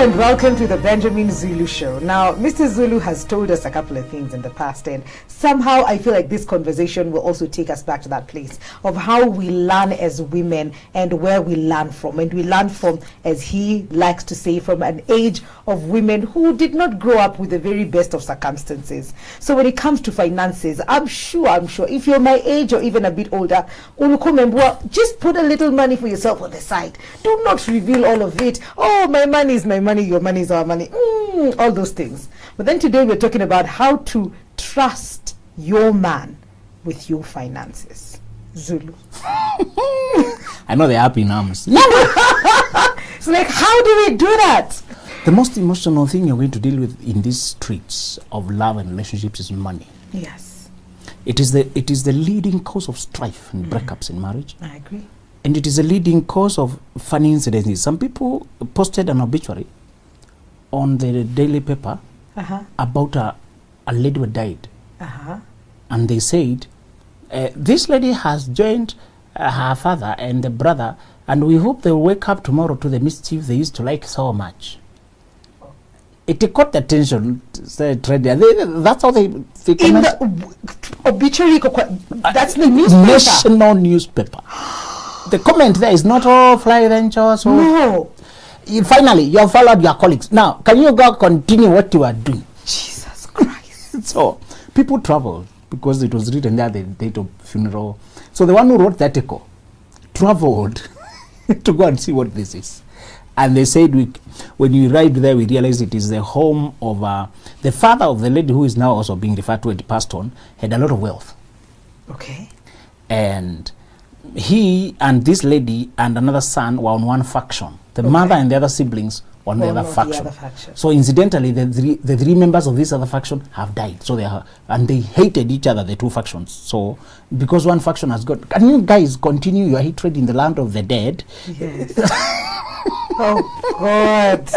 and welcome to the Benjamin Zulu Show. Now, Mr. Zulu has told us a couple of things in the past, and somehow I feel like this conversation will also take us back to that place of how we learn as women and where we learn from. And we learn from, as he likes to say, from an age of women who did not grow up with the very best of circumstances. So when it comes to finances, I'm sure, if you're my age or even a bit older, just put a little money for yourself on the side. Do not reveal all of it. Oh, my money is my money, your money is our money. All those things. But then today we're talking about how to trust your man with your finances. Zulu. I know they're happy in arms. It's like, how do we do that? The most emotional thing you're going to deal with in these streets of love and relationships is money. Yes. It is the leading cause of strife and breakups in marriage. I agree. And it is a leading cause of funny incidents. Some people posted an obituary on the daily paper about a lady who died. And they said, this lady has joined her father and the brother, and we hope they'll wake up tomorrow to the mischief they used to like so much. It caught the attention. That's how they in the obituary. That's the newspaper. National newspaper. The comment there is not all fly ventures. No. Finally, you have followed your colleagues. Now, can you go continue what you are doing? Jesus Christ. So, people traveled because it was written there the date of funeral. So, the one who wrote the article traveled to go and see what this is. And they said, when we arrived there, we realized it is the home of the father of the lady who is now also being referred to as passed on, had a lot of wealth. Okay. And he and this lady and another son were on one faction. The mother and the other siblings on the other faction. So incidentally, the three members of this other faction have died. So they hated each other, the two factions. So because one faction has got, can you guys continue your hatred in the land of the dead? Yes. Oh God.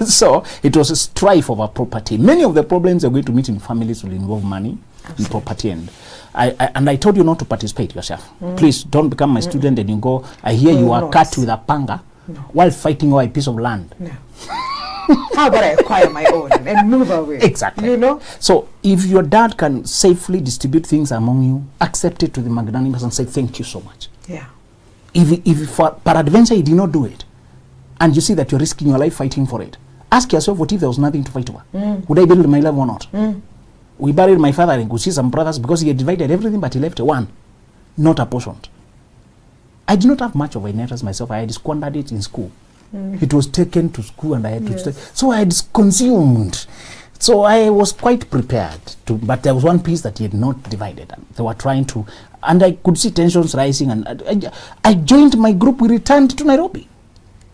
So it was a strife over property. Many of the problems you're going to meet in families will involve money and property. And I told you not to participate yourself. Please don't become my student and you go, I hear you are cut with a panga while fighting over a piece of land. No. How about I acquire my own and move away? Exactly. You know? So if your dad can safely distribute things among you, accept it to the magnanimous and say thank you so much. Yeah. If for peradventure he did not do it, and you see that you're risking your life fighting for it, ask yourself, what if there was nothing to fight over? Would I build my life or not? We buried my father in Kusi, some brothers, because he had divided everything, but he left one, not apportioned. I did not have much of an inheritance myself. I had squandered it in school. It was taken to school and I had to stay. So I had consumed. So I was quite prepared to, but there was one piece that he had not divided. They were trying to, and I could see tensions rising, and I joined my group. We returned to Nairobi.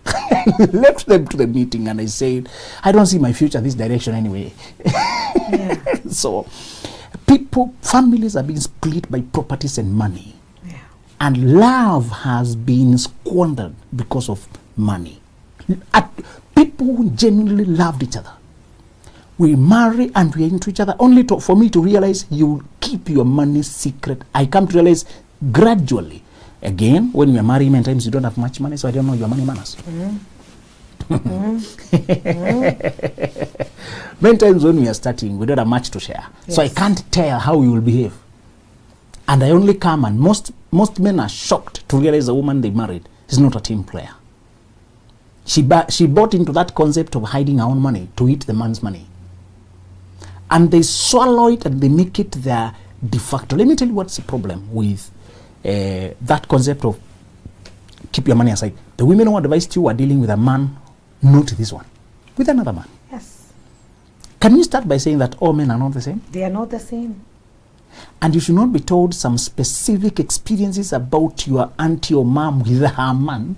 I left them to the meeting and I said, I don't see my future this direction anyway. So families are being split by properties and money. And love has been squandered because of money. People who genuinely loved each other. We marry and we are into each other only for me to realize you keep your money secret. I come to realize gradually. Again, when we are married, many times you don't have much money, so I don't know your money manners. Many times when we are starting, we don't have much to share. Yes. So I can't tell how you will behave. And I only come, and most men are shocked to realize the woman they married is not a team player. She bought into that concept of hiding her own money to eat the man's money. And they swallow it and they make it their de facto. Let me tell you what's the problem with that concept of keep your money aside. The women who advised you are dealing with a man, not this one, with another man. Yes. Can you start by saying that all men are not the same? They are not the same. And you should not be told some specific experiences about your auntie or mom with her man,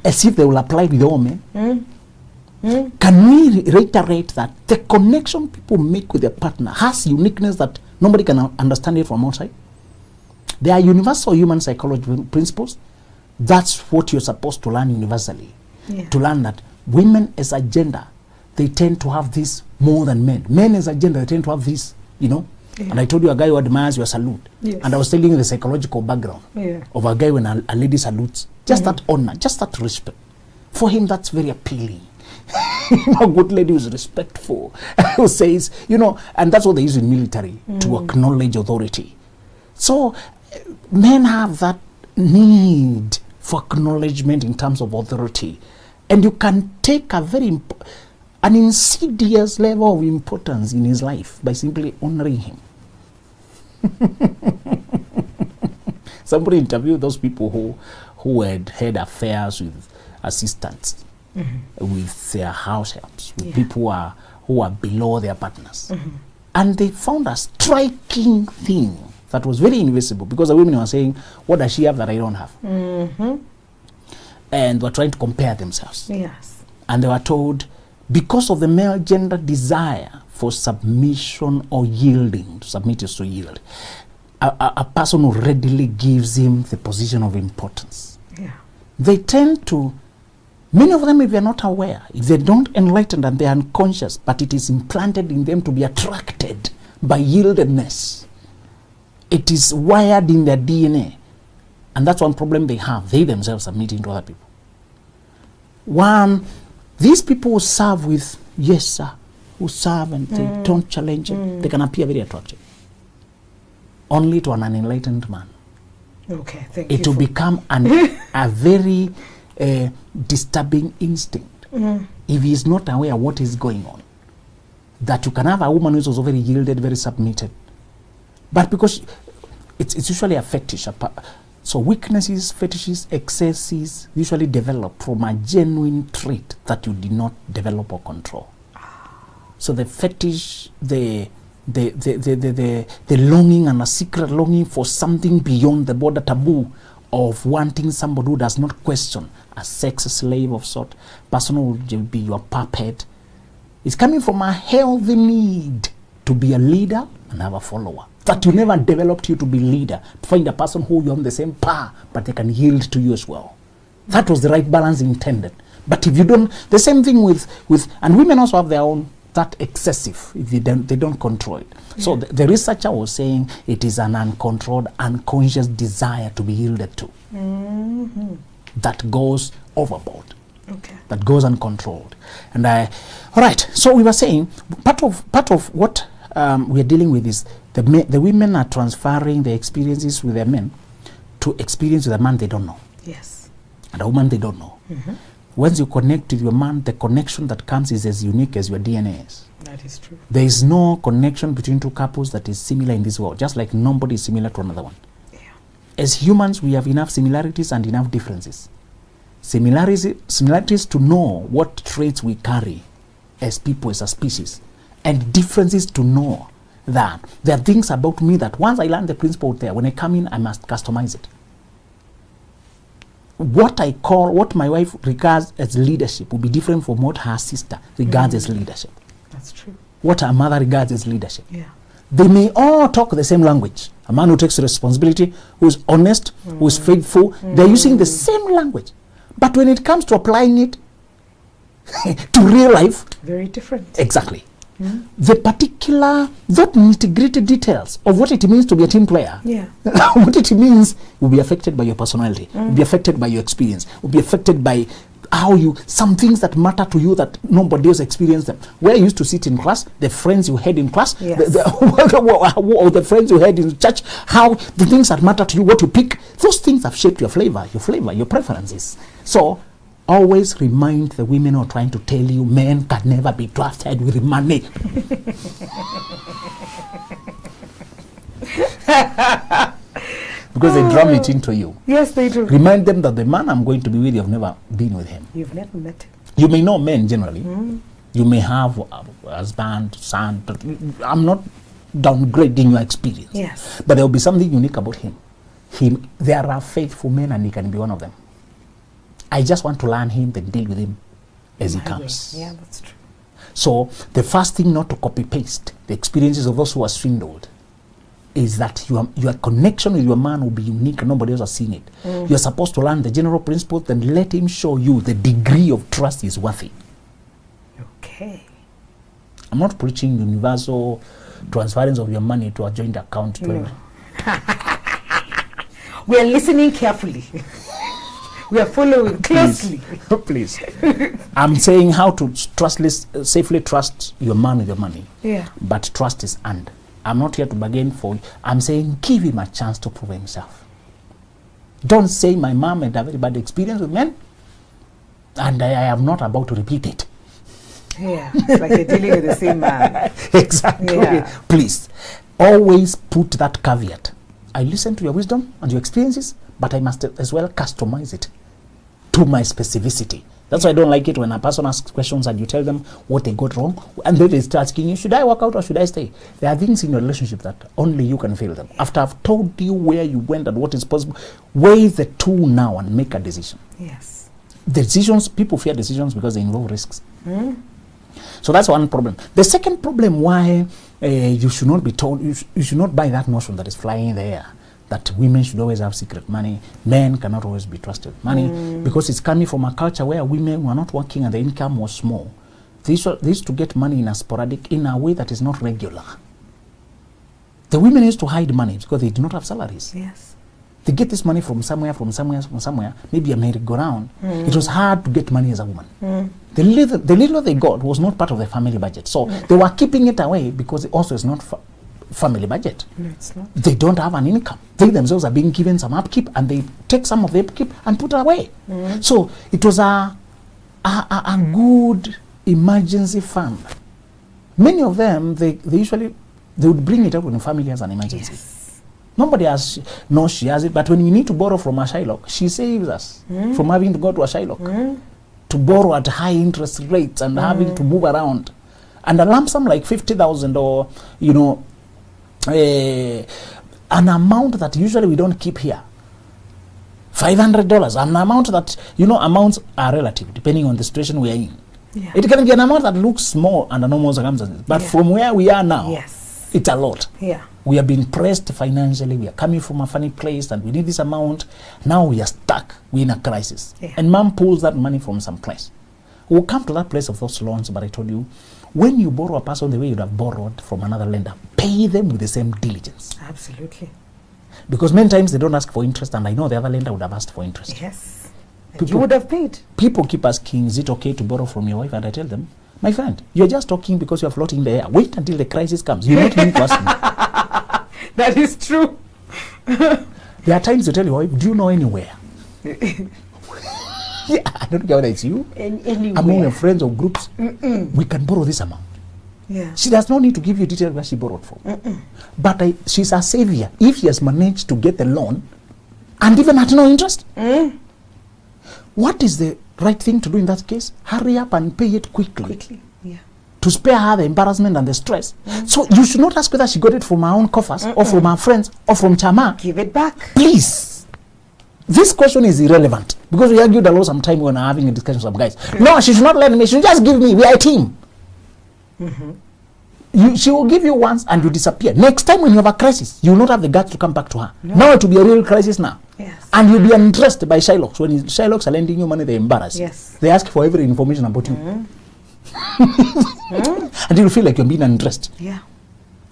as if they will apply with all men. Can we reiterate that the connection people make with their partner has uniqueness that nobody can understand it from outside? There are universal human psychology principles. That's what you're supposed to learn universally. To learn that women as a gender, they tend to have this more than men. Men as a gender, they tend to have this, you know. And I told you a guy who admires your salute. And I was telling you the psychological background of a guy when a lady salutes. Just that honor, just that respect. For him, that's very appealing. A good lady who's respectful, who says, and that's what they use in military, to acknowledge authority. So men have that need for acknowledgement in terms of authority. And you can take an insidious level of importance in his life by simply honoring him. Somebody interviewed those people who had affairs with assistants, with their house helps, with people who are below their partners. And they found a striking thing that was very invisible, because the women were saying, what does she have that I don't have? And were trying to compare themselves. Yes. And they were told, because of the male gender desire for submission or yielding, to submit is to yield, a person who readily gives him the position of importance. Yeah. They tend to, many of them, if they're not aware, if they don't enlighten and they're unconscious, but it is implanted in them to be attracted by yieldedness. It is wired in their DNA. And that's one problem they have. They themselves submitting to other people. One, these people who serve with yes, sir, who serve and they don't challenge it, they can appear very attractive. Only to an unenlightened man. Okay, thank you. It will become a very disturbing instinct if he is not aware of what is going on. That you can have a woman who is also very yielded, very submitted. But because it's usually a fetish. So weaknesses, fetishes, excesses usually develop from a genuine trait that you did not develop or control. So the fetish, the longing and a secret longing for something beyond the border taboo of wanting somebody who does not question, a sex slave of sort, person who will be your puppet, is coming from a healthy need to be a leader and have a follower. That you never developed you to be leader, to find a person who you have the same power, but they can yield to you as well. That was the right balance intended. But if you don't, the same thing with and women also have their own, that excessive, if they don't control it. Yeah. So the researcher was saying it is an uncontrolled, unconscious desire to be yielded to. That goes overboard. Okay. That goes uncontrolled. And all right, so we were saying, part of what we are dealing with is the women are transferring their experiences with their men to experience with a man they don't know. Yes. And a woman they don't know. Once you connect with your man, the connection that comes is as unique as your DNA is. That is true. There is no connection between two couples that is similar in this world, just like nobody is similar to another one. Yeah. As humans, we have enough similarities and enough differences. Similarities to know what traits we carry as people, as a species, and differences to know that there are things about me that once I learn the principle there, when I come in, I must customize it. What my wife regards as leadership will be different from what her sister regards as leadership. That's true. What her mother regards as leadership. Yeah. They may all talk the same language. A man who takes responsibility, who is honest, who is faithful, they're using the same language. But when it comes to applying it to real life, very different. Exactly. The particular, that nitty-gritty details of what it means to be a team player, what it means will be affected by your personality, will be affected by your experience, will be affected by how some things that matter to you that nobody else experienced them. Where you used to sit in class, the friends you had in class, the friends you had in church, how the things that matter to you, what you pick, those things have shaped your flavor, your preferences. So always remind the women who are trying to tell you men can never be trusted with money. Because they drum it into you. Yes, they do. Remind them that the man I'm going to be with, you've never been with him. You've never met him. You may know men generally. You may have a husband, son, but I'm not downgrading your experience. Yes. But there will be something unique about him. There are faithful men and he can be one of them. I just want to learn him and deal with him as he comes. Yeah, that's true. So the first thing, not to copy paste the experiences of those who are swindled, is that your connection with your man will be unique and nobody else has seen it. You're supposed to learn the general principle, then let him show you the degree of trust is worthy. Okay. I'm not preaching universal transference of your money to a joint account. No. We are listening carefully. We are following closely. Please. I'm saying how to safely trust your man with your money. Yeah. But trust is earned. I'm not here to bargain for you. I'm saying give him a chance to prove himself. Don't say my mom had a very bad experience with men, and I am not about to repeat it. Yeah, it's like you're dealing with the same man. Exactly. Yeah. Please, always put that caveat. I listen to your wisdom and your experiences, but I must as well customize it to my specificity. That's why I don't like it when a person asks questions and you tell them what they got wrong, and then they start asking you, should I walk out or should I stay? There are things in your relationship that only you can feel them. After I've told you where you went and what is possible, weigh the two now and make a decision. Yes. Decisions, people fear decisions because they involve risks. So that's one problem. The second problem why you should not be told, you should not buy that notion that is flying in the air, that women should always have secret money, men cannot always be trusted money, because it's coming from a culture where women were not working and the income was small. They used to get money in a way that is not regular. The women used to hide money because they did not have salaries. Yes. They get this money from somewhere, maybe a merry-go-round. It was hard to get money as a woman. The little they got was not part of the family budget. So they were keeping it away because it also is not family budget. No, it's not. They don't have an income. They themselves are being given some upkeep, and they take some of the upkeep and put it away. So it was a good emergency fund. Many of them, they would bring it up when the family has an emergency. Yes. Nobody knows she has it, but when we need to borrow from a Shylock, she saves us from having to go to a Shylock to borrow at high interest rates and having to move around. And a lump sum like 50,000 or, an amount that usually we don't keep here, $500, an amount that, amounts are relative depending on the situation we are in. Yeah. It can be an amount that looks small under normal circumstances, but from where we are now, it's a lot. Yeah. We are being pressed financially. We are coming from a funny place and we need this amount. Now we are stuck. We're in a crisis. Yeah. And mom pulls that money from some place. We'll come to that place of those loans, but I told you, when you borrow a person the way you'd have borrowed from another lender, pay them with the same diligence. Absolutely. Because many times they don't ask for interest, and I know the other lender would have asked for interest. Yes. And you would have paid. People keep asking, is it okay to borrow from your wife? And I tell them, my friend, you're just talking because you're floating in the air. Wait until the crisis comes. You don't need to ask me. That is true. There are times you tell your wife, do you know anywhere? Yeah, I don't care whether it's you, Anywhere. among your friends or groups, we can borrow this amount. Yeah. She does not need to give you details where she borrowed from. But she's a savior if she has managed to get the loan and even at no interest. What is the right thing to do in that case? Hurry up and pay it quickly. Yeah. To spare her the embarrassment and the stress. So you should not ask whether she got it from her own coffers or from her friends or from Chama. Give it back. Please. This question is irrelevant because we argued a lot sometime when I'm having a discussion with some guys. No, she should not lend me. She should just give me. We are a team. She will give you once and you disappear. Next time when you have a crisis, you will not have the guts to come back to her. No. Now it will be a real crisis now. Yes. And you'll be interested by Shylocks. When Shylocks are lending you money, they embarrass you. Yes. They ask for every information about you. And you'll feel like you're being uninterested. Yeah.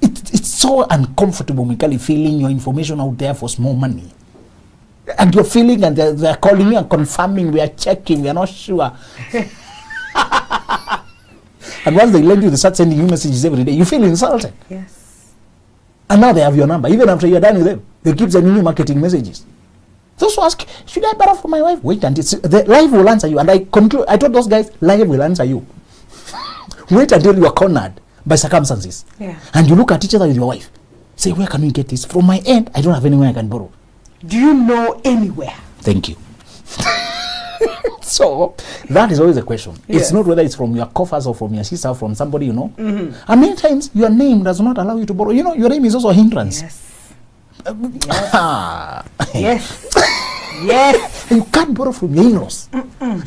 It's so uncomfortable, Mikali, feeling your information out there for small money. And you're feeling, and they're calling you and confirming, we are checking, we are not sure. And once they lend you, they start sending you messages every day. You feel insulted. Yes. And now they have your number. Even after you're done with them, they keep sending you marketing messages. Those who ask, should I borrow from my wife? Wait until the life will answer you. And I told those guys, life will answer you. Wait until you are cornered by circumstances. Yeah. And you look at each other with your wife. Say, where can we get this? From my end, I don't have anywhere I can borrow. Do you know anywhere? Thank you. So that is always a question. Yes. It's not whether it's from your coffers or from your sister or from somebody you know. And many times your name does not allow you to borrow. Your name is also a hindrance. Yes. Yes. Yes. You can't borrow from your in-laws.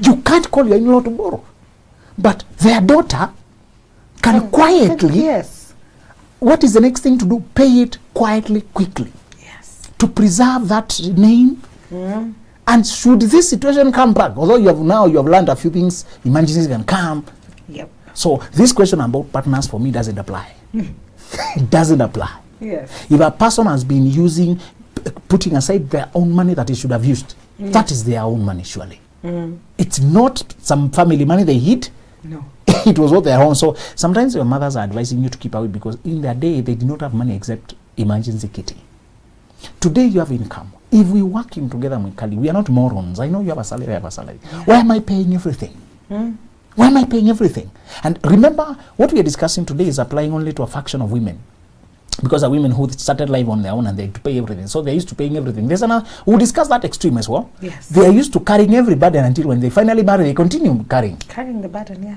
You can't call your in-law to borrow. But their daughter can quietly. Yes. What is the next thing to do? Pay it quietly, quickly. Yes. To preserve that name. And should this situation come back, although you have learned a few things, emergencies can come. Yep. So this question about partners for me doesn't apply. It doesn't apply. Yes. If a person has been putting aside their own money that he should have used, That is their own money, surely. It's not some family money they hid. No. It was all their own. So sometimes your mothers are advising you to keep away because in their day they did not have money except emergency kitty. Today you have income. If we working together, Mwikali, we are not morons. I know you have a salary, I have a salary. Yeah. Why am I paying everything? Why am I paying everything? And remember, what we are discussing today is applying only to a faction of women. Because the women who started life on their own and they had to pay everything. So they're used to paying everything. There's another, we'll discuss that extreme as well. Yes. They are used to carrying every burden until when they finally marry, they continue carrying. Carrying the burden, yeah.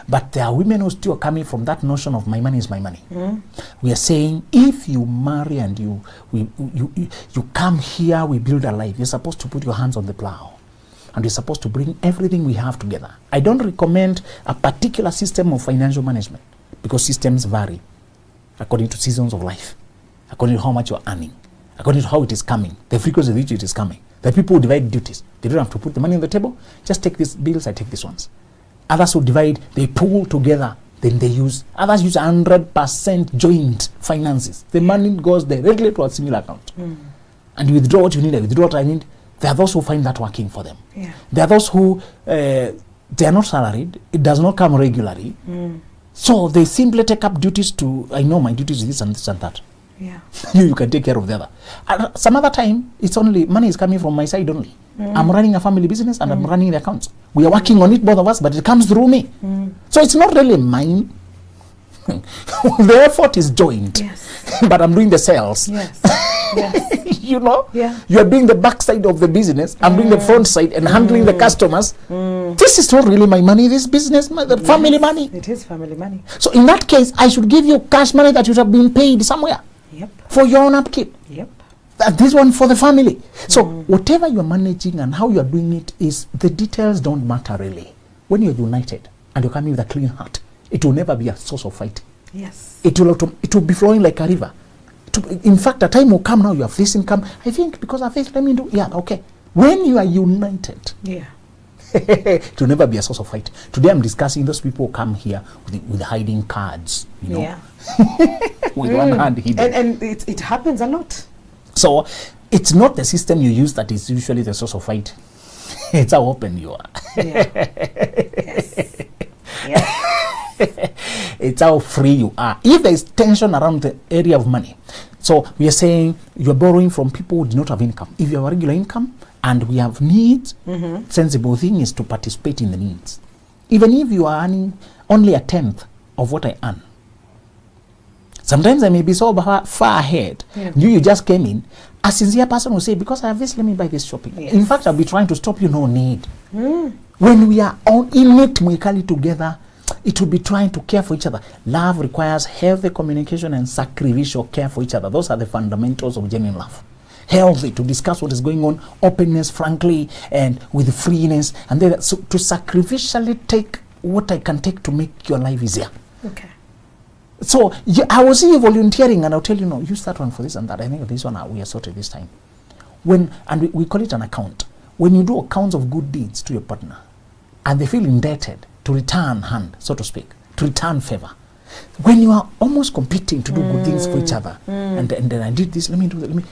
But there are women who still are coming from that notion of my money is my money. We are saying if you marry and you come here, we build a life, you're supposed to put your hands on the plow. And you're supposed to bring everything we have together. I don't recommend a particular system of financial management because systems vary according to seasons of life, according to how much you're earning, according to how it is coming, the frequency with which it is coming. The people who divide duties, they don't have to put the money on the table. Just take these bills, I take these ones. Others who divide, they pool together, then they use. Others use 100% joint finances. The money goes directly to a single account. And you withdraw what you need, I withdraw what I need. There are those who find that working for them. Yeah. There are those who, they are not salaried. It does not come regularly. So they simply take up duties to, I know my duties is this and this and that. Yeah. You can take care of the other. And some other time, it's only, money is coming from my side only. I'm running a family business and I'm running the accounts. We are working on it, both of us, but it comes through me. So it's not really mine. The effort is joint. Yes. But I'm doing the sales. Yes. Yes. You know? Yeah. You are doing the back side of the business. I'm doing the front side and handling the customers. This is not really my money. This business, the family money. It is family money. So in that case, I should give you cash money that should have been paid somewhere. Yep. For your own upkeep. Yep. This one for the family. So whatever you're managing and how you're doing it is, the details don't matter really. When you're united and you're coming with a clean heart, it will never be a source of fight. Yes. It will be flowing like a river. In fact, a time will come now, you have this income. I think because of this, let me do, yeah, okay. When you are united, yeah, it will never be a source of fight. Today I'm discussing those people who come here with hiding cards, you know, yeah. with one hand hidden. And it happens a lot. So it's not the system you use that is usually the source of fight. It's how open you are. Yeah. Yes. Yes. It's how free you are. If there is tension around the area of money, so we are saying you're borrowing from people who do not have income. If you have a regular income and we have needs, sensible thing is to participate in the needs. Even if you are earning only a tenth of what I earn. Sometimes I may be so far ahead. Yeah. You just came in. A sincere person will say, because I have this, let me buy this shopping. Yes. In fact, I'll be trying to stop you, no need. When we are all in it, we carry together, it will be trying to care for each other. Love requires healthy communication and sacrificial care for each other. Those are the fundamentals of genuine love. Healthy, to discuss what is going on, openness, frankly, and with freeness. And then so to sacrificially take what I can take to make your life easier. Okay. So I will see you volunteering and I'll tell you, no, use that one for this and that. I think this one we are sorted this time. And we call it an account. When you do accounts of good deeds to your partner and they feel indebted to return hand, so to speak, to return favor. When you are almost competing to do good things for each other, and then I did this, let me do that,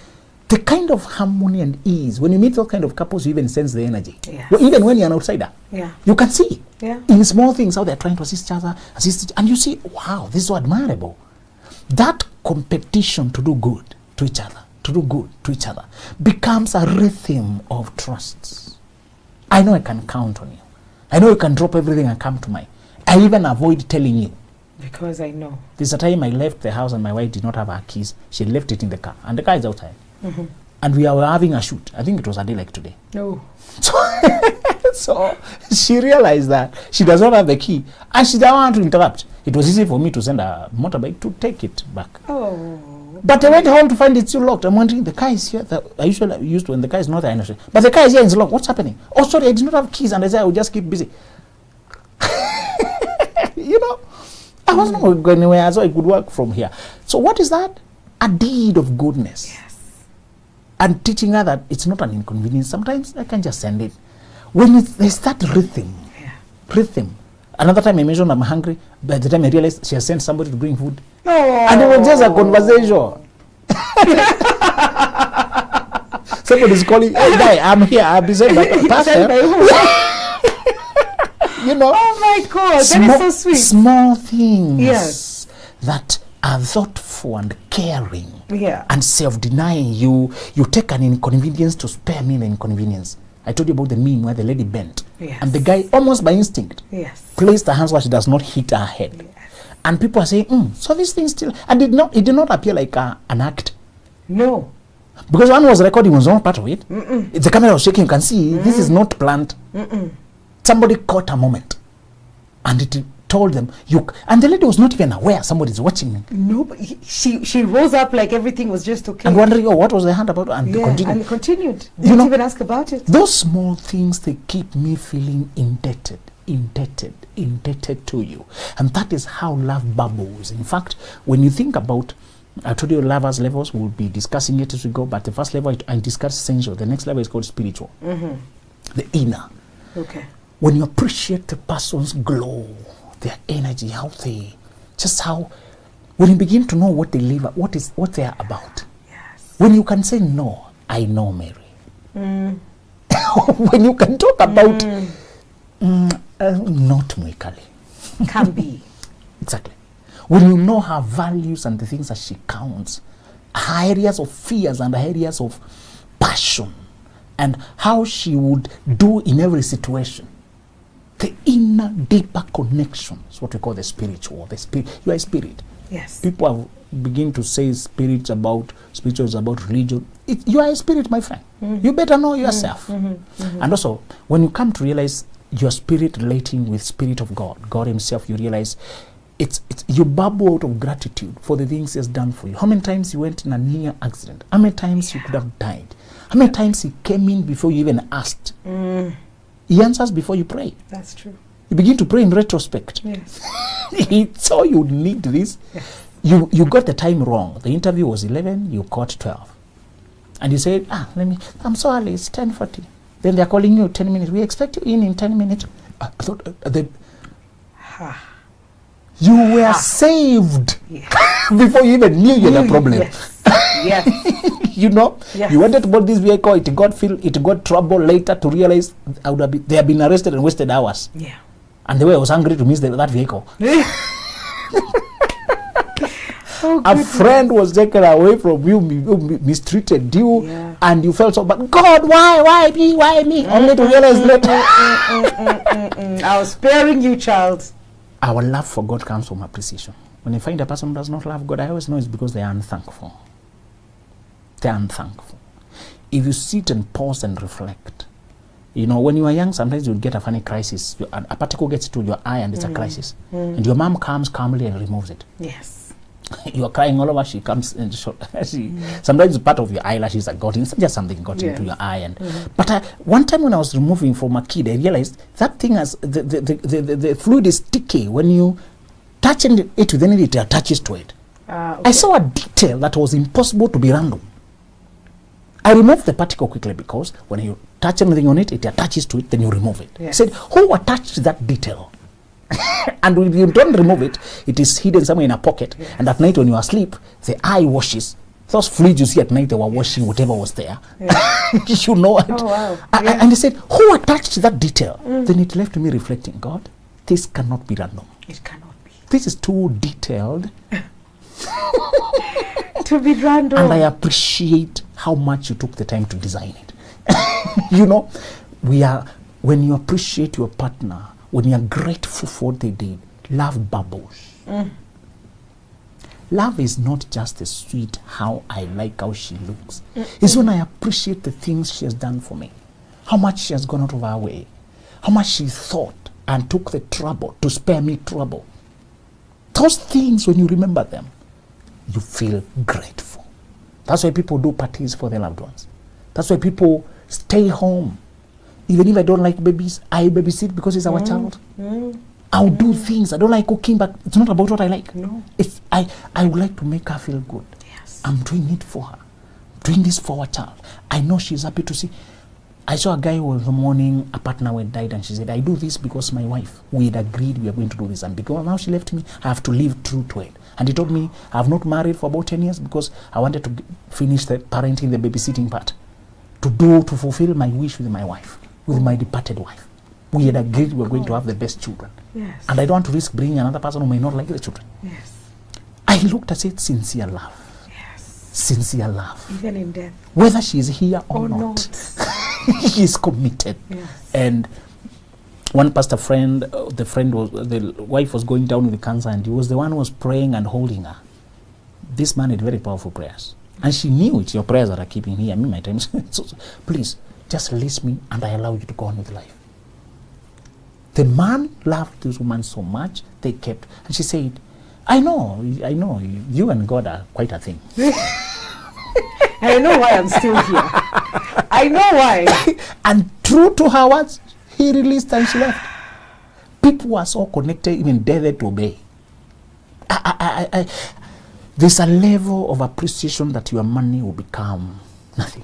the kind of harmony and ease, when you meet those kind of couples, you even sense the energy. Yes. Well, even when you're an outsider, you can see in small things how they're trying to assist each other, and you see, wow, this is so admirable. That competition to do good to each other, becomes a rhythm of trust. I know I can count on you. I know you can drop everything and come to me. I even avoid telling you. Because I know. There's a time I left the house and my wife did not have her keys. She left it in the car. And the car is outside. And we were having a shoot. I think it was a day like today. No. So she realized that she does not have the key. And she didn't want to interrupt. It was easy for me to send a motorbike to take it back. Oh. But I went home to find it still locked. I'm wondering, the car is here. I usually used when the car is not there. But the car is here and it's locked. What's happening? Oh, sorry, I did not have keys. And I said, I will just keep busy. You know, I wasn't going anywhere, so I could work from here. So what is that? A deed of goodness. Yes. And teaching her that it's not an inconvenience. Sometimes I can just send it. When there's that rhythm. Another time I mentioned I'm hungry. By the time I realized she has sent somebody to bring food. Oh. And it was just a conversation. Somebody's calling, hey guy, I'm here, I'm beside my pastor. You know, oh my God, that is so sweet. Small things, yes, that are thoughtful and caring, yeah, and self-denying. You take an inconvenience to spare me the inconvenience. I told you about the meme where the lady bent, yes, and the guy, almost by instinct, yes, placed her hands where she does not hit her head. yes. And people are saying, so this thing still, and it did not appear like an act. No. Because one was recording, was not part of it. The camera was shaking, you can see, this is not planned. Somebody caught a moment, and it told them, and the lady was not even aware somebody's watching me. No, but she rose up like everything was just okay. And wondering, what was the hand about? And continued. Didn't even ask about it. Those small things, they keep me feeling indebted to you. And that is how love bubbles. In fact, when you think about, I told you lovers levels, we'll be discussing it as we go, but the first level I discussed sensual. The next level is called spiritual. The inner. Okay. When you appreciate the person's glow, their energy, when you begin to know what they live, what they are about. Yes. When you can say, no, I know Mary. When you can talk about, not Mwikali. Can be. Exactly. When you know her values and the things that she counts, her areas of fears and her areas of passion, and how she would do in every situation. The inner, deeper connection is what we call the spiritual. You are a spirit. Yes. People have begin to say spiritual is about religion. You are a spirit, my friend. You better know yourself. And also, when you come to realize your spirit relating with Spirit of God Himself, you realize you bubble out of gratitude for the things He has done for you. How many times you went in a near accident? How many times you could have died? How many times He came in before you even asked? He answers before you pray. That's true. You begin to pray in retrospect. Yes. He saw you need this. Yes. You got the time wrong. The interview was 11, you caught 12. And you said, I'm so early, it's 10:40. Then they're calling you 10 minutes. We expect you in 10 minutes. I thought you were saved before you even knew you had a problem. Yes. You know, yes. You wanted to board this vehicle, it got trouble later to realize they have been arrested and wasted hours. Yeah. And the way I was angry to miss that vehicle. A friend was taken away from you, mistreated you, and you felt so bad. God, why me? Only to realize later. I was sparing you, child. Our love for God comes from appreciation. When I find a person who does not love God, I always know it's because they are unthankful. They're unthankful. If you sit and pause and reflect, when you are young, sometimes you'll get a funny crisis. A particle gets to your eye and it's a crisis. And your mom comes calmly and removes it. Yes. You are crying all over, she comes and sometimes part of your eyelashes are got in, just something got into your eye. But one time when I was removing from a kid, I realized that thing has, the fluid is sticky. When you touch it with anything, it attaches to it. Okay. I saw a detail that was impossible to be random. I removed the particle quickly because when you touch anything on it, it attaches to it, then you remove it. Yes. I said, who attached that detail? And if you don't remove it, it is hidden somewhere in a pocket. Yes. And at night when you are asleep, the eye washes. Those fluids you see at night, they were washing whatever was there. Yes. You know it. Oh, wow. And he said, who attached that detail? Then it left me reflecting, God, this cannot be random. It cannot be. This is too detailed. To be random. And I appreciate how much you took the time to design it. When you appreciate your partner, when you are grateful for what they did, love bubbles. Love is not just a sweet, how I like how she looks. It's when I appreciate the things she has done for me, how much she has gone out of her way, how much she thought and took the trouble to spare me trouble. Those things, when you remember them, you feel grateful. That's why people do parties for their loved ones. That's why people stay home. Even if I don't like babies, I babysit because it's our child. I'll do things. I don't like cooking, but it's not about what I like. No. I would like to make her feel good. Yes. I'm doing it for her. Doing this for our child. I know she's happy to see. I saw a guy who was mourning a partner who had died, and she said, I do this because my wife, we had agreed we are going to do this. And because now she left me, I have to live true to it. And he told me, I have not married for about 10 years because I wanted to finish the parenting, the babysitting part. to fulfill my wish with my wife, with my departed wife. We had agreed we were going to have the best children. Yes. And I don't want to risk bringing another person who may not like the children. Yes. I looked at it, sincere love. Yes. Sincere love. Even in death. Whether she's here or not. He is committed. Yes. And one pastor friend, the wife was going down with cancer, and he was the one who was praying and holding her. This man had very powerful prayers. And she knew it's your prayers that are keeping me. I mean, my time. So, please, just release me and I allow you to go on with life. The man loved this woman so much, they kept. And she said, I know, you and God are quite a thing. I know why I'm still here. I know why. And true to her words, he released and she left. People were so connected, even dared to obey. There's a level of appreciation that your money will become nothing.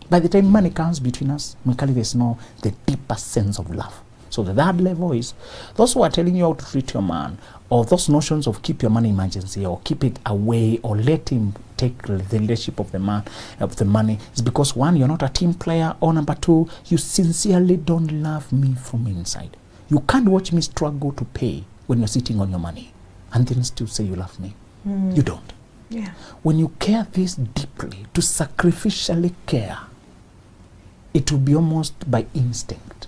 By the time money comes between us, there's no the deeper sense of love. So the third level is those who are telling you how to treat your man, or those notions of keep your money emergency, or keep it away, or let him take the leadership of the man, of the money, is because one, you're not a team player, or number two, you sincerely don't love me from inside. You can't watch me struggle to pay when you're sitting on your money and then still say you love me. You don't. Yeah. When you care this deeply, to sacrificially care, it will be almost by instinct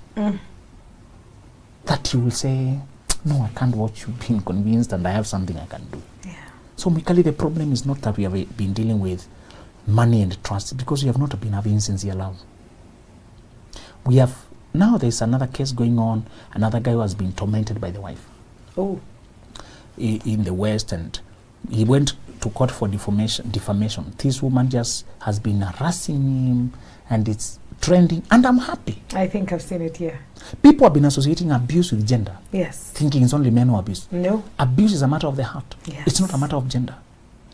that you will say, no, I can't watch you being convinced and I have something I can do. Yeah. So Mikali, the problem is not that we have been dealing with money and trust, because we have not been having sincere love. We have, now there's another case going on, another guy who has been tormented by the wife. Oh. In the West, and he went to court for defamation. This woman just has been harassing him, and it's trending, and I'm happy. I think I've seen it here. People have been associating abuse with gender. Yes. Thinking it's only men who abuse. No. Abuse is a matter of the heart. Yes. It's not a matter of gender.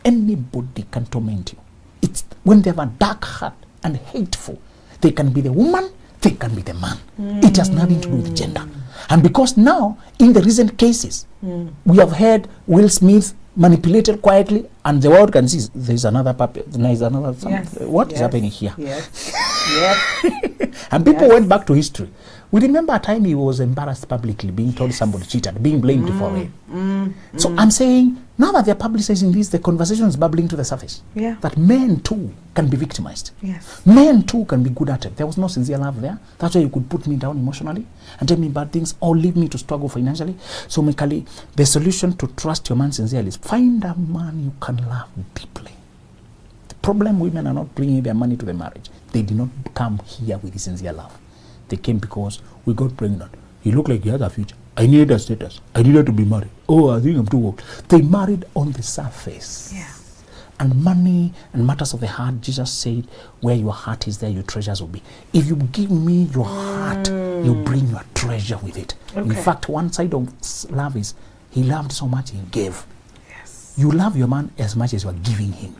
Anybody can torment you. It's when they have a dark heart and hateful. They can be the woman, they can be the man. It has nothing to do with gender. And because now, in the recent cases, we have heard Will Smith manipulated quietly, and the world can see there's another puppet, there's another what is happening here. Yes. Yes. And people went back to history. We remember a time he was embarrassed publicly, being told somebody cheated, being blamed for it. So I'm saying, now that they're publicizing this, the conversation is bubbling to the surface. Yeah. That men too can be victimized. Yes. Men too can be good at it. There was no sincere love there. That's why you could put me down emotionally and tell me bad things, or leave me to struggle financially. So Mikali, the solution to trust your man sincerely is find a man you can love deeply. The problem, women are not bringing their money to the marriage. They did not come here with sincere love. They came because we got pregnant. He looked like he had a future. I needed a status. I needed to be married. Oh, I think I'm too old. They married on the surface. Yeah. And money and matters of the heart, Jesus said, where your heart is, there your treasures will be. If you give me your heart, you bring your treasure with it. Okay. In fact, one side of love is he loved so much he gave. Yes. You love your man as much as you are giving him.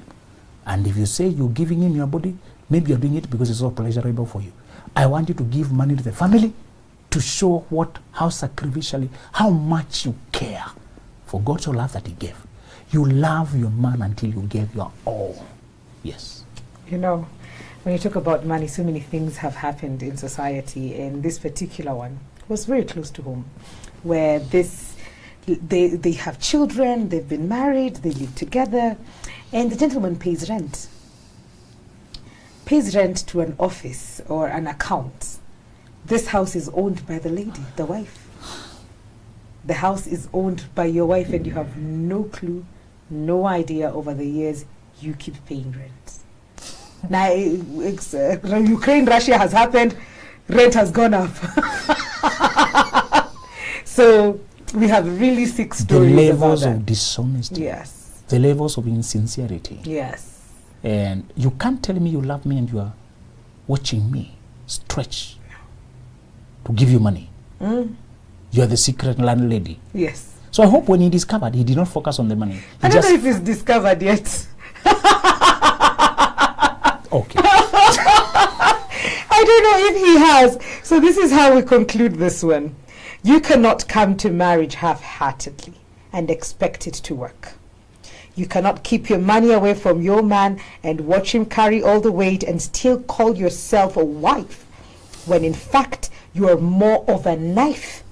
And if you say you're giving him your body, maybe you're doing it because it's so pleasurable for you. I want you to give money to the family to show how sacrificially, how much you care for God so loved that he gave. You love your man until you gave your all. Yes. You know, when you talk about money, so many things have happened in society, and this particular one was very close to home, where they have children, they've been married, they live together, and the gentleman pays rent to an office or an account. This house is owned by the lady, the wife. The house is owned by your wife, and you have no clue, no idea. Over the years, you keep paying rent. Now, Ukraine, Russia has happened, rent has gone up. So we have really sick stories. The levels about that. of dishonesty. Yes. The levels of insincerity. Yes. And you can't tell me you love me and you are watching me stretch to give you money. You are the secret landlady. Yes. So I hope when he discovered, he did not focus on the money. I don't know if it's discovered yet. Okay. I don't know if he has. So this is how we conclude this one. You cannot come to marriage half-heartedly and expect it to work. You cannot keep your money away from your man and watch him carry all the weight and still call yourself a wife, when in fact you are more of a knife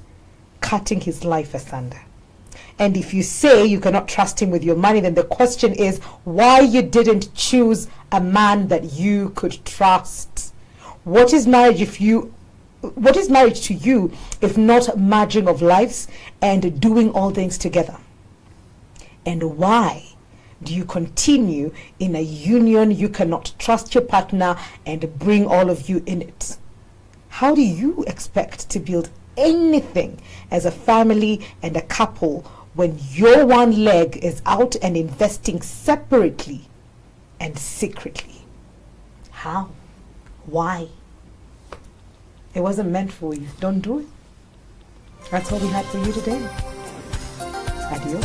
cutting his life asunder. And if you say you cannot trust him with your money, then the question is why you didn't choose a man that you could trust. What is marriage to you if not merging of lives and doing all things together? And why do you continue in a union you cannot trust your partner and bring all of you in it? How do you expect to build anything as a family and a couple when your one leg is out and investing separately and secretly? How? Why? It wasn't meant for you. Don't do it. That's all we had for you today. Adios.